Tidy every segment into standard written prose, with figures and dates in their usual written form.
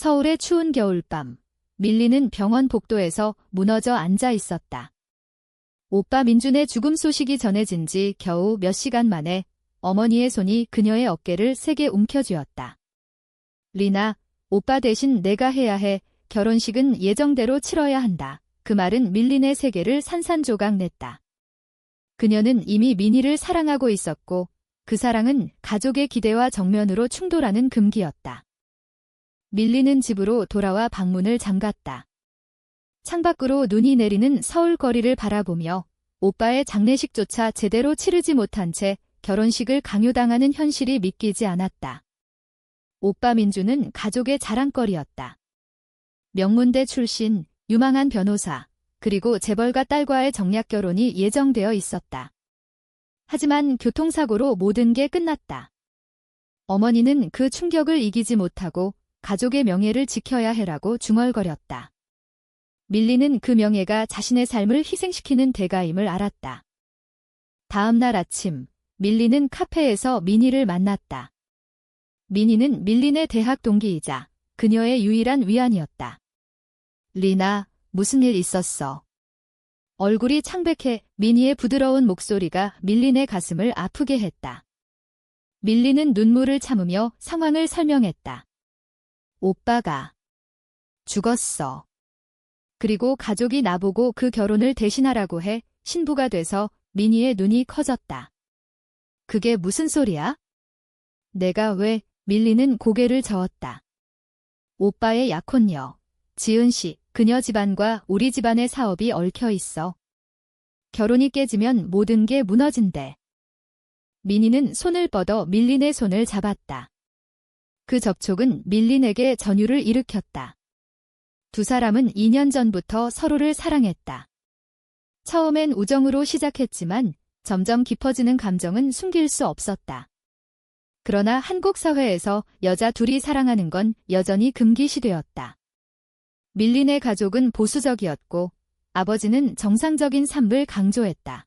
서울의 추운 겨울밤, 밀리는 병원 복도에서 무너져 앉아 있었다. 오빠 민준의 죽음 소식이 전해진 지 겨우 몇 시간 만에 어머니의 손이 그녀의 어깨를 세게 움켜쥐었다. 리나, 오빠 대신 내가 해야 해. 결혼식은 예정대로 치러야 한다. 그 말은 밀린의 세계를 산산조각 냈다. 그녀는 이미 민희를 사랑하고 있었고 그 사랑은 가족의 기대와 정면으로 충돌하는 금기였다. 밀리는 집으로 돌아와 방문을 잠갔다. 창밖으로 눈이 내리는 서울 거리를 바라보며 오빠의 장례식조차 제대로 치르지 못한 채 결혼식을 강요당하는 현실이 믿기지 않았다. 오빠 민주는 가족의 자랑거리였다. 명문대 출신, 유망한 변호사, 그리고 재벌가 딸과의 정략 결혼이 예정되어 있었다. 하지만 교통사고로 모든 게 끝났다. 어머니는 그 충격을 이기지 못하고 가족의 명예를 지켜야 해라고 중얼거렸다. 밀리는 그 명예가 자신의 삶을 희생시키는 대가임을 알았다. 다음 날 아침, 밀리는 카페에서 민희를 만났다. 민희는 밀린의 대학 동기이자 그녀의 유일한 위안이었다. 리나, 무슨 일 있었어? 얼굴이 창백해 민희의 부드러운 목소리가 밀린의 가슴을 아프게 했다. 밀리는 눈물을 참으며 상황을 설명했다. 오빠가 죽었어. 그리고 가족이 나보고 그 결혼을 대신하라고 해 신부가 돼서 민희의 눈이 커졌다. 그게 무슨 소리야? 내가 왜? 밀리는 고개를 저었다. 오빠의 약혼녀, 지은 씨, 그녀 집안과 우리 집안의 사업이 얽혀 있어. 결혼이 깨지면 모든 게 무너진대. 민희는 손을 뻗어 밀린의 손을 잡았다. 그 접촉은 밀린에게 전율을 일으켰다. 두 사람은 2년 전부터 서로를 사랑했다. 처음엔 우정으로 시작했지만 점점 깊어지는 감정은 숨길 수 없었다. 그러나 한국 사회에서 여자 둘이 사랑하는 건 여전히 금기시되었다. 밀린의 가족은 보수적이었고 아버지는 정상적인 삶을 강조했다.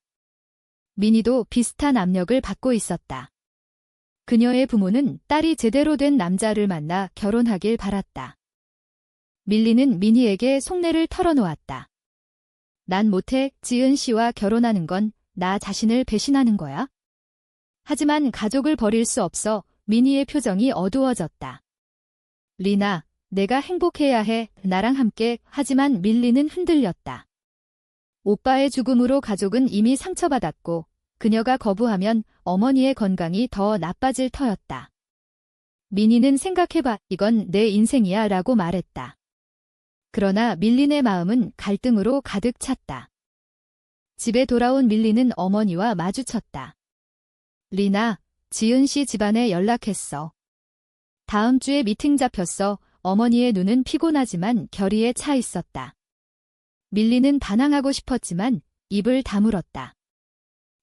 민희도 비슷한 압력을 받고 있었다. 그녀의 부모는 딸이 제대로 된 남자를 만나 결혼하길 바랐다. 밀리는 민희에게 속내를 털어놓았다. 난 못해. 지은 씨와 결혼하는 건 나 자신을 배신하는 거야. 하지만 가족을 버릴 수 없어. 민희의 표정이 어두워졌다. 리나, 내가 행복해야 해. 나랑 함께. 하지만 밀리는 흔들렸다. 오빠의 죽음으로 가족은 이미 상처받았고 그녀가 거부하면 어머니의 건강이 더 나빠질 터였다. 민희는 생각해봐. 이건 내 인생이야 라고 말했다. 그러나 밀린의 마음은 갈등으로 가득 찼다. 집에 돌아온 밀린은 어머니와 마주쳤다. 리나, 지은 씨 집안에 연락했어. 다음 주에 미팅 잡혔어. 어머니의 눈은 피곤하지만 결의에 차 있었다. 밀린은 반항하고 싶었지만 입을 다물었다.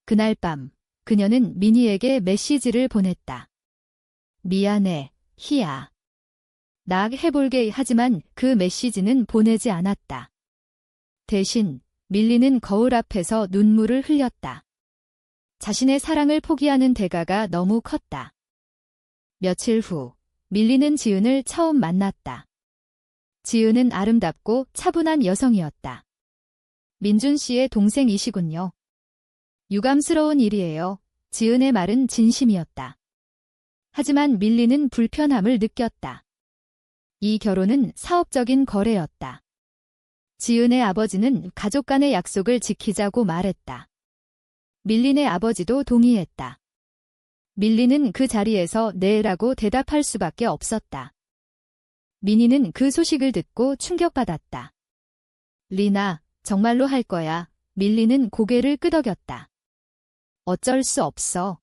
그날 밤, 그녀는 민희에게 메시지를 보냈다. 미안해, 희야. 나 해볼게. 하지만 그 메시지는 보내지 않았다. 대신 밀리는 거울 앞에서 눈물을 흘렸다. 자신의 사랑을 포기하는 대가가 너무 컸다. 며칠 후, 밀리는 지은을 처음 만났다. 지은은 아름답고 차분한 여성이었다. 민준 씨의 동생이시군요. 유감스러운 일이에요. 지은의 말은 진심이었다. 하지만 밀리는 불편함을 느꼈다. 이 결혼은 사업적인 거래였다. 지은의 아버지는 가족 간의 약속을 지키자고 말했다. 밀린의 아버지도 동의했다. 밀리는 그 자리에서 네라고 대답할 수밖에 없었다. 민희는 그 소식을 듣고 충격받았다. 리나, 정말로 할 거야. 밀리는 고개를 끄덕였다. 어쩔 수 없어.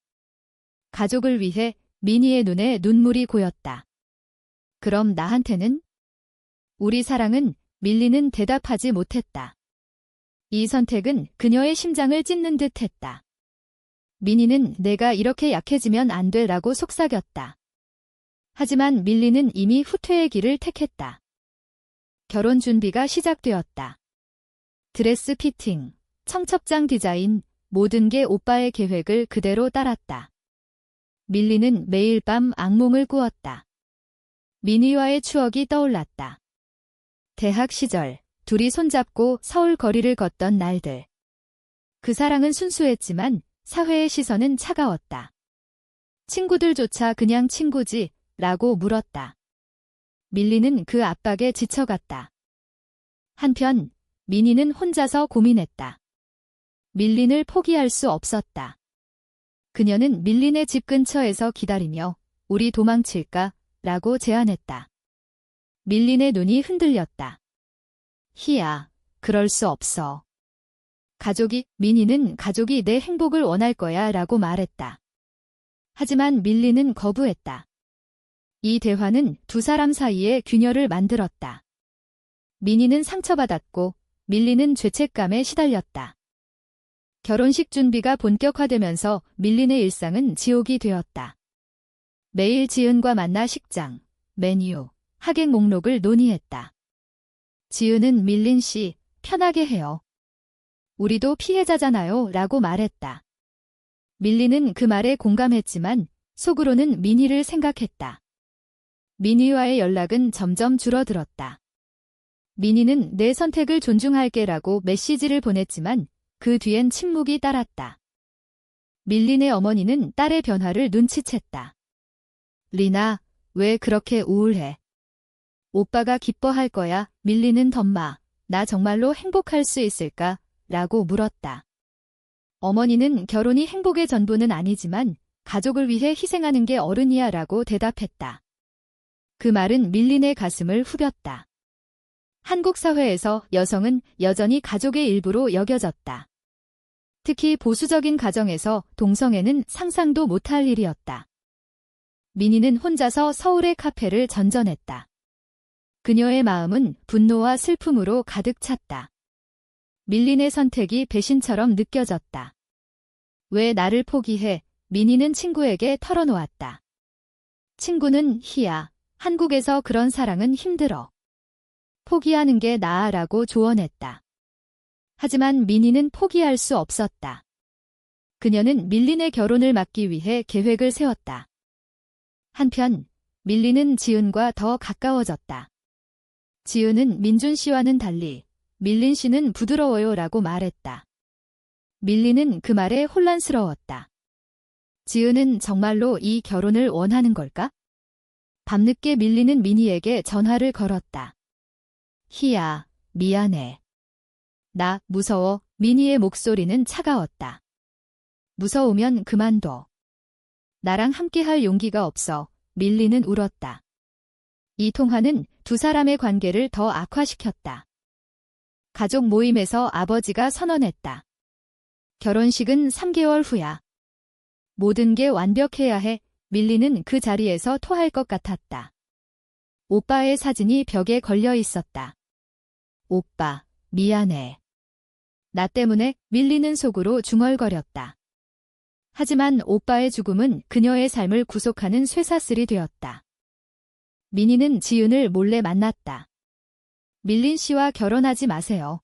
가족을 위해. 민희의 눈에 눈물이 고였다. 그럼 나한테는? 우리 사랑은. 밀리는 대답하지 못했다. 이 선택은 그녀의 심장을 찢는 듯 했다. 민희는 내가 이렇게 약해지면 안 돼라고 속삭였다. 하지만 밀리는 이미 후퇴의 길을 택했다. 결혼 준비가 시작되었다. 드레스 피팅, 청첩장 디자인, 모든 게 오빠의 계획을 그대로 따랐다. 밀리는 매일 밤 악몽을 꾸었다. 민희와의 추억이 떠올랐다. 대학 시절 둘이 손잡고 서울 거리를 걷던 날들. 그 사랑은 순수했지만 사회의 시선은 차가웠다. 친구들조차 그냥 친구지 라고 물었다. 밀리는 그 압박에 지쳐갔다. 한편 민희는 혼자서 고민했다. 밀린을 포기할 수 없었다. 그녀는 밀린의 집 근처에서 기다리며 우리 도망칠까? 라고 제안했다. 밀린의 눈이 흔들렸다. 희야, 그럴 수 없어. 민희는 가족이 내 행복을 원할 거야 라고 말했다. 하지만 밀린은 거부했다. 이 대화는 두 사람 사이에 균열을 만들었다. 민희는 상처받았고 밀린은 죄책감에 시달렸다. 결혼식 준비가 본격화되면서 밀린의 일상은 지옥이 되었다. 매일 지은과 만나 식장, 메뉴, 하객 목록을 논의했다. 지은은 밀린 씨, 편하게 해요. 우리도 피해자잖아요 라고 말했다. 밀린은 그 말에 공감했지만 속으로는 민희를 생각했다. 민희와의 연락은 점점 줄어들었다. 민희는 내 선택을 존중할게라고 메시지를 보냈지만 그 뒤엔 침묵이 따랐다. 밀린의 어머니는 딸의 변화를 눈치챘다. 리나, 왜 그렇게 우울해? 오빠가 기뻐할 거야. 밀린은 덤마. 나 정말로 행복할 수 있을까? 라고 물었다. 어머니는 결혼이 행복의 전부는 아니지만 가족을 위해 희생하는 게 어른이야 라고 대답했다. 그 말은 밀린의 가슴을 후볐다. 한국 사회에서 여성은 여전히 가족의 일부로 여겨졌다. 특히 보수적인 가정에서 동성애는 상상도 못할 일이었다. 민희는 혼자서 서울의 카페를 전전했다. 그녀의 마음은 분노와 슬픔으로 가득 찼다. 밀린의 선택이 배신처럼 느껴졌다. 왜 나를 포기해? 민희는 친구에게 털어놓았다. 친구는 희야, 한국에서 그런 사랑은 힘들어. 포기하는 게 나아라고 조언했다. 하지만 민희는 포기할 수 없었다. 그녀는 밀린의 결혼을 막기 위해 계획을 세웠다. 한편 밀린은 지은과 더 가까워졌다. 지은은 민준 씨와는 달리 밀린 씨는 부드러워요 라고 말했다. 밀린은 그 말에 혼란스러웠다. 지은은 정말로 이 결혼을 원하는 걸까? 밤늦게 밀린은 민희에게 전화를 걸었다. 희야, 미안해. 나 무서워. 민희의 목소리는 차가웠다. 무서우면 그만둬. 나랑 함께할 용기가 없어. 밀린은 울었다. 이 통화는 두 사람의 관계를 더 악화시켰다. 가족 모임에서 아버지가 선언했다. 결혼식은 3개월 후야. 모든 게 완벽해야 해. 밀린은 그 자리에서 토할 것 같았다. 오빠의 사진이 벽에 걸려 있었다. 오빠, 미안해. 나 때문에. 밀린은 속으로 중얼거렸다. 하지만 오빠의 죽음은 그녀의 삶을 구속하는 쇠사슬이 되었다. 민희는 지은을 몰래 만났다. 밀린 씨와 결혼하지 마세요.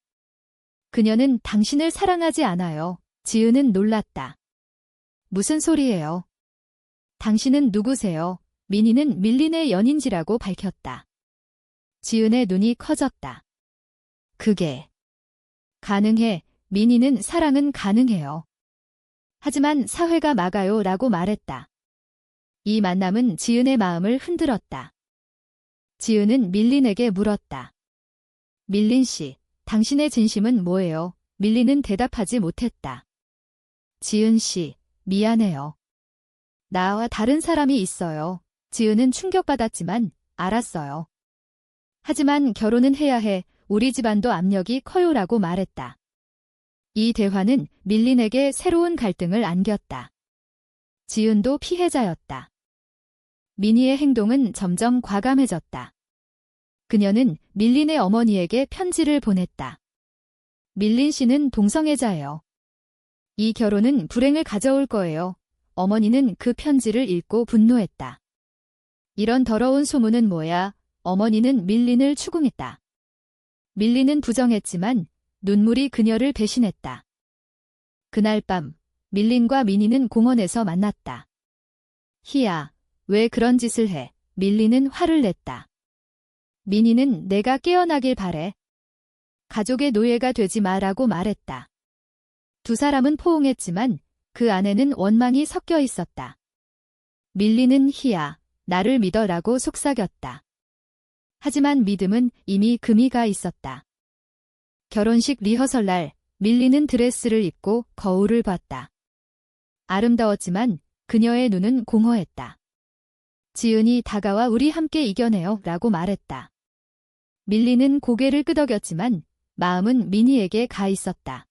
그녀는 당신을 사랑하지 않아요. 지은은 놀랐다. 무슨 소리예요? 당신은 누구세요? 민희는 밀린의 연인지라고 밝혔다. 지은의 눈이 커졌다. 그게 가능해. 민희는 사랑은 가능해요. 하지만 사회가 막아요 라고 말했다. 이 만남은 지은의 마음을 흔들었다. 지은은 밀린에게 물었다. 밀린 씨, 당신의 진심은 뭐예요? 밀린은 대답하지 못했다. 지은 씨, 미안해요. 나와 다른 사람이 있어요. 지은은 충격받았지만 알았어요. 하지만 결혼은 해야 해. 우리 집안도 압력이 커요라고 말했다. 이 대화는 밀린에게 새로운 갈등을 안겼다. 지은도 피해자였다. 민희의 행동은 점점 과감해졌다. 그녀는 밀린의 어머니에게 편지를 보냈다. 밀린 씨는 동성애자예요. 이 결혼은 불행을 가져올 거예요. 어머니는 그 편지를 읽고 분노했다. 이런 더러운 소문은 뭐야? 어머니는 밀린을 추궁했다. 밀린은 부정했지만 눈물이 그녀를 배신했다. 그날 밤 밀린과 민희는 공원에서 만났다. 희야, 왜 그런 짓을 해? 밀리는 화를 냈다. 민희는 내가 깨어나길 바래. 가족의 노예가 되지 마라고 말했다. 두 사람은 포옹했지만 그 안에는 원망이 섞여 있었다. 밀리는 희야, 나를 믿어라고 속삭였다. 하지만 믿음은 이미 금이 가 있었다. 결혼식 리허설 날 밀리는 드레스를 입고 거울을 봤다. 아름다웠지만 그녀의 눈은 공허했다. 지은이 다가와 우리 함께 이겨내요 라고 말했다. 밀리는 고개를 끄덕였지만 마음은 민희에게 가 있었다.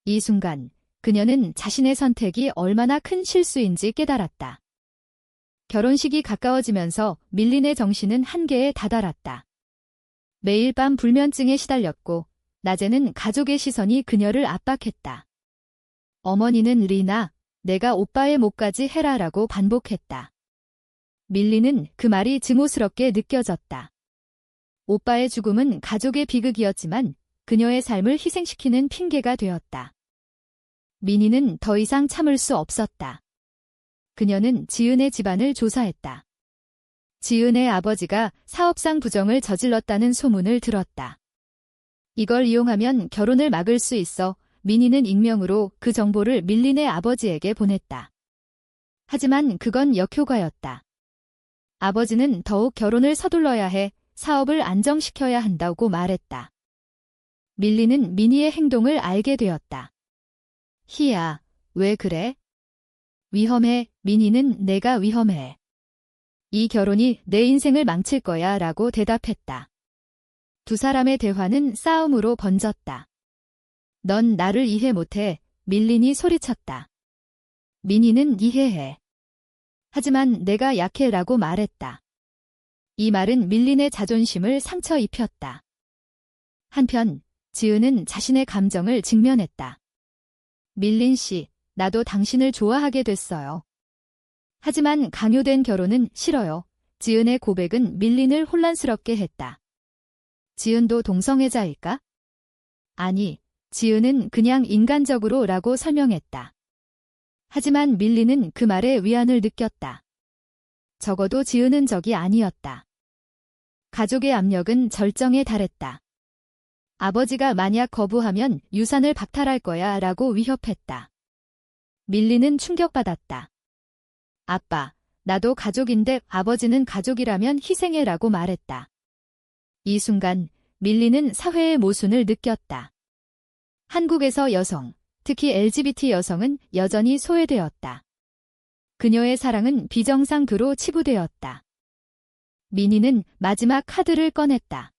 이 순간 그녀는 자신의 선택이 얼마나 큰 실수인지 깨달았다. 결혼식이 가까워지면서 밀린의 정신은 한계에 다다랐다. 매일 밤 불면증에 시달렸고 낮에는 가족의 시선이 그녀를 압박했다. 어머니는 리나, 내가 오빠의 목까지 해라라고 반복했다. 밀리는 그 말이 증오스럽게 느껴졌다. 오빠의 죽음은 가족의 비극이었지만 그녀의 삶을 희생시키는 핑계가 되었다. 민희는 더 이상 참을 수 없었다. 그녀는 지은의 집안을 조사했다. 지은의 아버지가 사업상 부정을 저질렀다는 소문을 들었다. 이걸 이용하면 결혼을 막을 수 있어 민희는 익명으로 그 정보를 밀린의 아버지에게 보냈다. 하지만 그건 역효과였다. 아버지는 더욱 결혼을 서둘러야 해 사업을 안정시켜야 한다고 말했다. 밀린은 민희의 행동을 알게 되었다. 희야, 왜 그래? 위험해, 민희는 내가 위험해. 이 결혼이 내 인생을 망칠 거야 라고 대답했다. 두 사람의 대화는 싸움으로 번졌다. 넌 나를 이해 못해, 밀린이 소리쳤다. 민희는 이해해. 하지만 내가 약해라고 말했다. 이 말은 밀린의 자존심을 상처 입혔다. 한편 지은은 자신의 감정을 직면했다. 밀린 씨, 나도 당신을 좋아하게 됐어요. 하지만 강요된 결혼은 싫어요. 지은의 고백은 밀린을 혼란스럽게 했다. 지은도 동성애자일까? 아니, 지은은 그냥 인간적으로 라고 설명했다. 하지만 밀린은 그 말에 위안을 느꼈다. 적어도 지은은 적이 아니었다. 가족의 압력은 절정에 달했다. 아버지가 만약 거부하면 유산을 박탈할 거야 라고 위협했다. 밀리는 충격받았다. 아빠, 나도 가족인데 아버지는 가족이라면 희생해라고 말했다. 이 순간 밀리는 사회의 모순을 느꼈다. 한국에서 여성, 특히 LGBT 여성은 여전히 소외되었다. 그녀의 사랑은 비정상으로 치부되었다. 민희는 마지막 카드를 꺼냈다.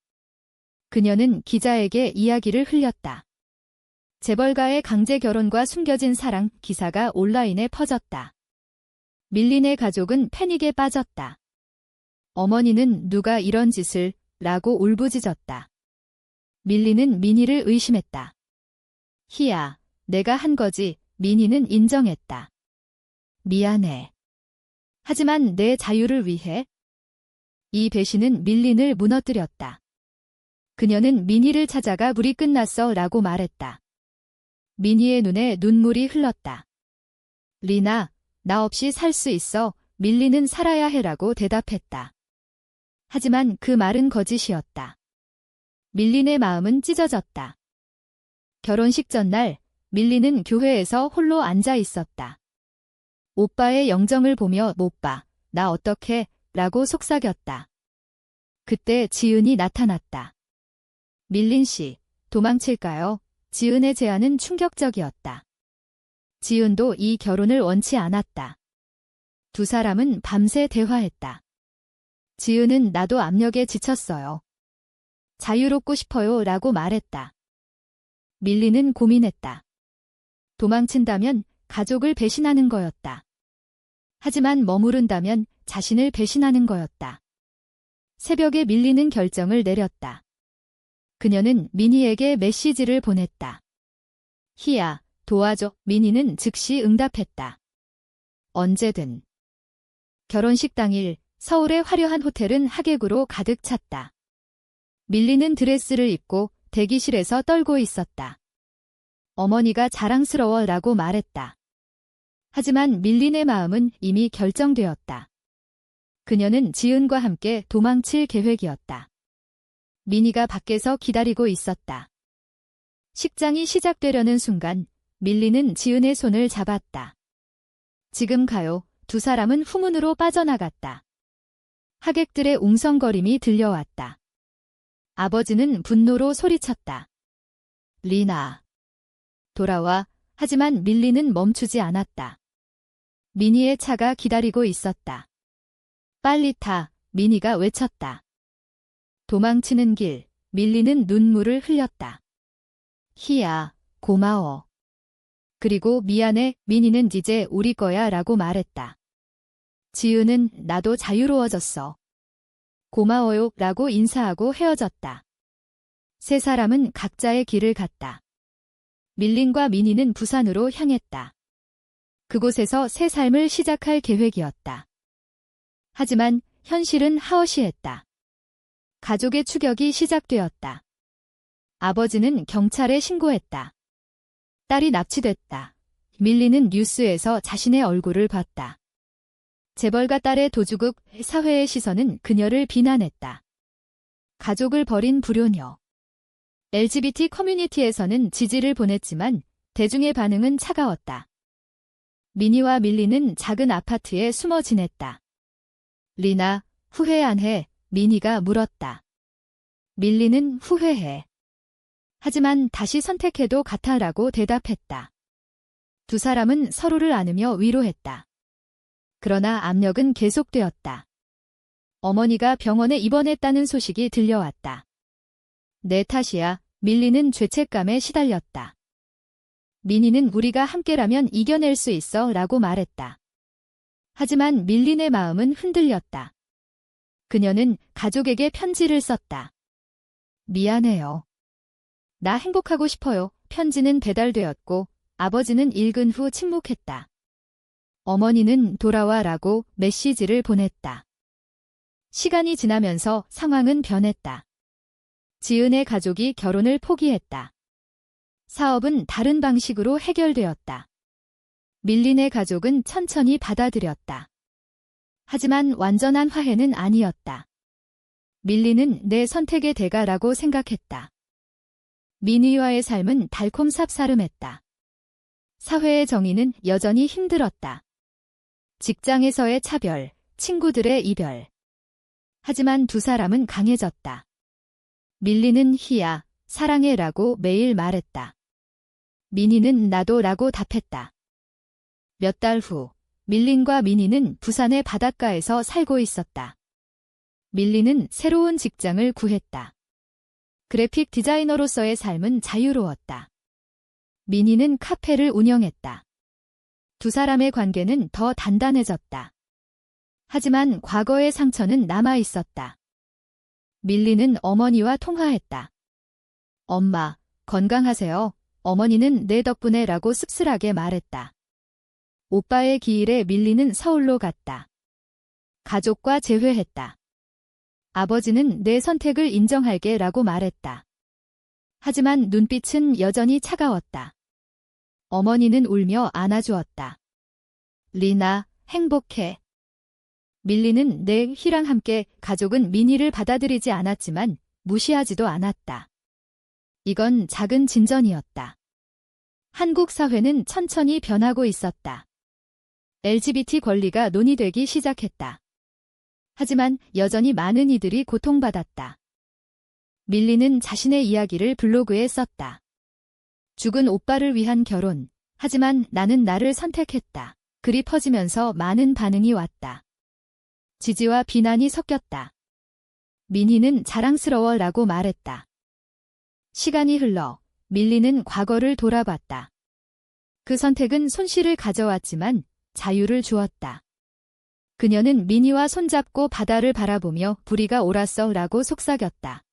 그녀는 기자에게 이야기를 흘렸다. 재벌가의 강제 결혼과 숨겨진 사랑 기사가 온라인에 퍼졌다. 밀린의 가족은 패닉에 빠졌다. 어머니는 누가 이런 짓을 라고 울부짖었다. 밀린은 민희를 의심했다. 희야, 내가 한 거지. 민희는 인정했다. 미안해. 하지만 내 자유를 위해. 이 배신은 밀린을 무너뜨렸다. 그녀는 민희를 찾아가 불이 끝났어 라고 말했다. 민희의 눈에 눈물이 흘렀다. 리나, 나 없이 살 수 있어. 밀린은 살아야 해라고 대답했다. 하지만 그 말은 거짓이었다. 밀린의 마음은 찢어졌다. 결혼식 전날 밀린은 교회에서 홀로 앉아 있었다. 오빠의 영정을 보며 오빠, 나 어떡해? 라고 속삭였다. 그때 지은이 나타났다. 밀린 씨, 도망칠까요? 지은의 제안은 충격적이었다. 지은도 이 결혼을 원치 않았다. 두 사람은 밤새 대화했다. 지은은 나도 압력에 지쳤어요. 자유롭고 싶어요 라고 말했다. 밀린은 고민했다. 도망친다면 가족을 배신하는 거였다. 하지만 머무른다면 자신을 배신하는 거였다. 새벽에 밀리는 결정을 내렸다. 그녀는 민희에게 메시지를 보냈다. 희야, 도와줘. 민희는 즉시 응답했다. 언제든. 결혼식 당일 서울의 화려한 호텔은 하객으로 가득 찼다. 밀리는 드레스를 입고 대기실에서 떨고 있었다. 어머니가 자랑스러워 라고 말했다. 하지만 밀린의 마음은 이미 결정되었다. 그녀는 지은과 함께 도망칠 계획이었다. 민희가 밖에서 기다리고 있었다. 식장이 시작되려는 순간 밀리는 지은의 손을 잡았다. 지금 가요. 두 사람은 후문으로 빠져나갔다. 하객들의 웅성거림이 들려왔다. 아버지는 분노로 소리쳤다. 리나, 돌아와. 하지만 밀리는 멈추지 않았다. 민희의 차가 기다리고 있었다. 빨리 타, 민희가 외쳤다. 도망치는 길, 밀리는 눈물을 흘렸다. 희야, 고마워. 그리고 미안해, 민희는 이제 우리 거야 라고 말했다. 지은은 나도 자유로워졌어. 고마워요 라고 인사하고 헤어졌다. 세 사람은 각자의 길을 갔다. 밀린과 민희는 부산으로 향했다. 그곳에서 새 삶을 시작할 계획이었다. 하지만 현실은 하어시했다. 가족의 추격이 시작되었다. 아버지는 경찰에 신고했다. 딸이 납치됐다. 밀리는 뉴스에서 자신의 얼굴을 봤다. 재벌가 딸의 도주국, 사회의 시선은 그녀를 비난했다. 가족을 버린 불효녀. LGBT 커뮤니티에서는 지지를 보냈지만 대중의 반응은 차가웠다. 민희와 밀리는 작은 아파트에 숨어 지냈다. 리나, 후회 안 해? 민희가 물었다. 밀리는 후회해. 하지만 다시 선택해도 같아라고 대답했다. 두 사람은 서로를 안으며 위로했다. 그러나 압력은 계속되었다. 어머니가 병원에 입원했다는 소식이 들려왔다. 내 탓이야. 밀리는 죄책감에 시달렸다. 민희는 우리가 함께라면 이겨낼 수 있어 라고 말했다. 하지만 밀린의 마음은 흔들렸다. 그녀는 가족에게 편지를 썼다. 미안해요. 나 행복하고 싶어요. 편지는 배달되었고 아버지는 읽은 후 침묵했다. 어머니는 돌아와라고 메시지를 보냈다. 시간이 지나면서 상황은 변했다. 지은의 가족이 결혼을 포기했다. 사업은 다른 방식으로 해결되었다. 밀린의 가족은 천천히 받아들였다. 하지만 완전한 화해는 아니었다. 밀린은 내 선택의 대가라고 생각했다. 민희와의 삶은 달콤 삽사름했다. 사회의 정의는 여전히 힘들었다. 직장에서의 차별, 친구들의 이별. 하지만 두 사람은 강해졌다. 밀리는 희야, 사랑해라고 매일 말했다. 민희는 나도라고 답했다. 몇 달 후, 밀린과 민희는 부산의 바닷가에서 살고 있었다. 밀린은 새로운 직장을 구했다. 그래픽 디자이너로서의 삶은 자유로웠다. 민희는 카페를 운영했다. 두 사람의 관계는 더 단단해졌다. 하지만 과거의 상처는 남아 있었다. 밀리는 어머니와 통화했다. 엄마, 건강하세요. 어머니는 내 덕분에라고 씁쓸하게 말했다. 오빠의 기일에 밀리는 서울로 갔다. 가족과 재회했다. 아버지는 내 선택을 인정할게라고 말했다. 하지만 눈빛은 여전히 차가웠다. 어머니는 울며 안아주었다. 리나, 행복해. 밀리는 내 희랑 함께 가족은 민희를 받아들이지 않았지만 무시하지도 않았다. 이건 작은 진전이었다. 한국 사회는 천천히 변하고 있었다. LGBT 권리가 논의되기 시작했다. 하지만 여전히 많은 이들이 고통받았다. 밀리는 자신의 이야기를 블로그에 썼다. 죽은 오빠를 위한 결혼. 하지만 나는 나를 선택했다. 글이 퍼지면서 많은 반응이 왔다. 지지와 비난이 섞였다. 민희는 자랑스러워라고 말했다. 시간이 흘러 밀리는 과거를 돌아봤다. 그 선택은 손실을 가져왔지만 자유를 주었다. 그녀는 민희와 손잡고 바다를 바라보며 불이가 옳았어라고 속삭였다.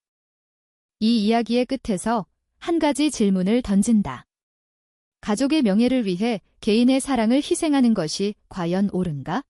이 이야기의 끝에서 한 가지 질문을 던진다. 가족의 명예를 위해 개인의 사랑을 희생하는 것이 과연 옳은가?